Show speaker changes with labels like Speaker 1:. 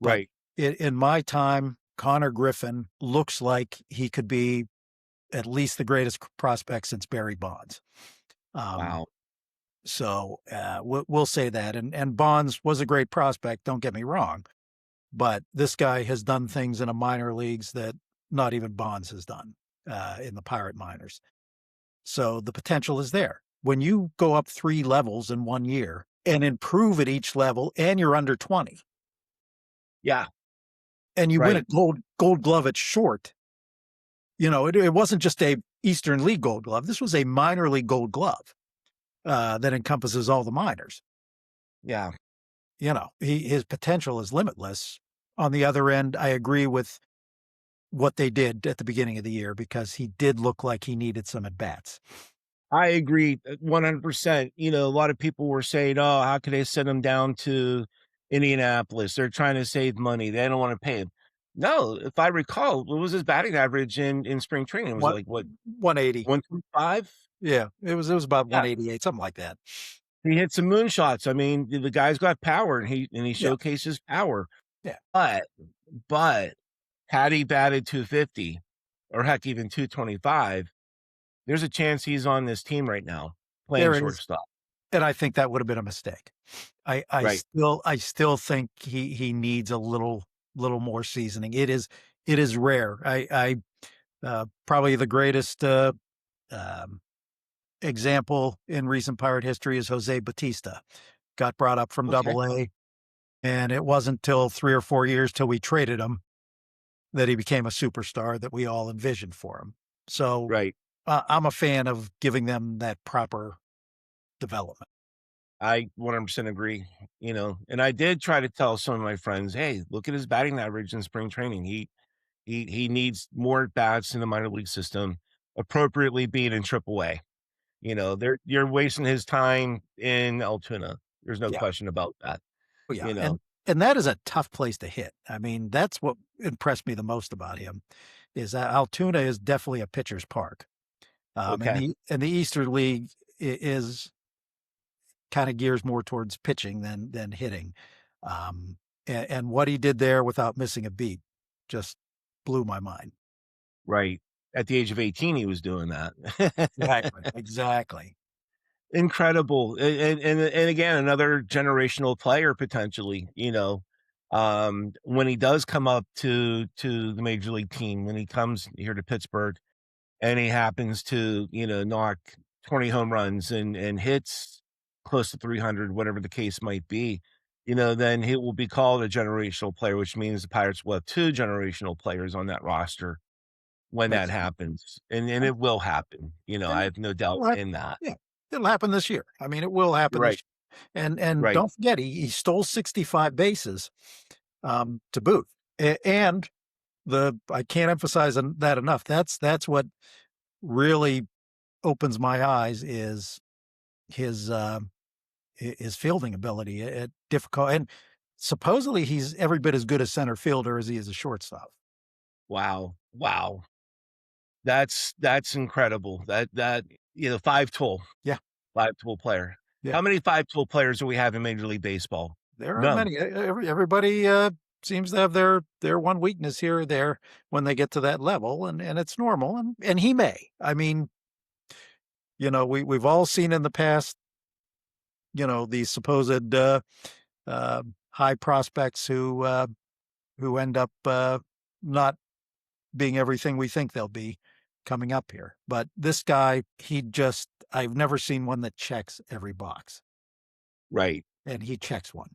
Speaker 1: But
Speaker 2: Right.
Speaker 1: in my time, Konnor Griffin looks like he could be at least the greatest prospect since Barry Bonds. Um,
Speaker 2: Wow.
Speaker 1: we'll say that. And Bonds was a great prospect. Don't get me wrong, but this guy has done things in a minor leagues that not even Bonds has done in the Pirate minors. So the potential is there. When you go up 3 levels in 1 year and improve at each level, and you're under 20,
Speaker 2: Yeah.
Speaker 1: and you win a
Speaker 2: Right.
Speaker 1: gold glove at short, it wasn't just a Eastern League gold glove. This was a minor league gold glove that encompasses all the minors.
Speaker 2: Yeah.
Speaker 1: His potential is limitless. On the other end, I agree with what they did at the beginning of the year because he did look like he needed some at bats.
Speaker 2: I agree 100%. A lot of people were saying, "Oh, how could they send him down to Indianapolis? They're trying to save money. They don't wanna pay him." No, if I recall, what was his batting average in spring training? Was it
Speaker 1: What
Speaker 2: like, what,
Speaker 1: 180?
Speaker 2: 125?
Speaker 1: Yeah, it was about
Speaker 2: Yeah,
Speaker 1: 188, something like that.
Speaker 2: he hit some moonshots. I mean, the guy's got power, and he
Speaker 1: Yeah,
Speaker 2: showcases power.
Speaker 1: yeah.
Speaker 2: But but had he batted 250 or heck, even 225, there's a chance he's on this team right now playing
Speaker 1: There is,
Speaker 2: shortstop.
Speaker 1: and I think that would have been a mistake.
Speaker 2: Right.
Speaker 1: I still think he needs a little more seasoning. It is rare. Probably the greatest um, example in recent Pirate history is Jose Batista. Got brought up from
Speaker 2: Okay.
Speaker 1: Double A, and it wasn't till 3 or 4 years till we traded him that he became a superstar that we all envisioned for him. So
Speaker 2: Right.
Speaker 1: I'm a fan of giving them that proper development.
Speaker 2: I 100% agree, and I did try to tell some of my friends, "Hey, look at his batting average in spring training. He needs more bats in the minor league system, appropriately being in Triple A." You're wasting his time in Altoona. There's no
Speaker 1: Yeah.
Speaker 2: question about that,
Speaker 1: Oh, yeah,
Speaker 2: you know?
Speaker 1: and that is a tough place to hit. I mean, that's what impressed me the most about him is that Altoona is definitely a pitcher's park. And
Speaker 2: Okay.
Speaker 1: the Eastern League is kind of gears more towards pitching than hitting. And what he did there without missing a beat just blew my mind.
Speaker 2: Right. At the age of 18, he was doing that.
Speaker 1: Exactly, exactly.
Speaker 2: Incredible, and again, another generational player potentially, when he does come up to the major league team, when he comes here to Pittsburgh and he happens to, knock 20 home runs and hits close to 300, whatever the case might be, then he will be called a generational player, which means the Pirates will have 2 generational players on that roster when that
Speaker 1: That's
Speaker 2: happens, and it will happen,
Speaker 1: and
Speaker 2: I have no doubt
Speaker 1: it'll hap
Speaker 2: in that.
Speaker 1: yeah, it'll happen this year. I mean, it will happen this
Speaker 2: Right,
Speaker 1: year. And
Speaker 2: right.
Speaker 1: don't forget, he stole 65 bases, to boot. And I can't emphasize that enough. That's what really opens my eyes is his his fielding ability at difficult, and supposedly he's every bit as good a center fielder as he is a shortstop.
Speaker 2: Wow, wow. That's incredible. 5 tool,
Speaker 1: Yeah,
Speaker 2: 5 tool player.
Speaker 1: yeah.
Speaker 2: How many 5 tool players do we have in Major League Baseball?
Speaker 1: There are
Speaker 2: None.
Speaker 1: many. Everybody seems to have their one weakness here or there when they get to that level, and it's normal. And he may. I mean, we've all seen in the past, these supposed high prospects who end up not being everything we think they'll be coming up here. But this guy, I've never seen one that checks every box,
Speaker 2: Right.
Speaker 1: and he checks one.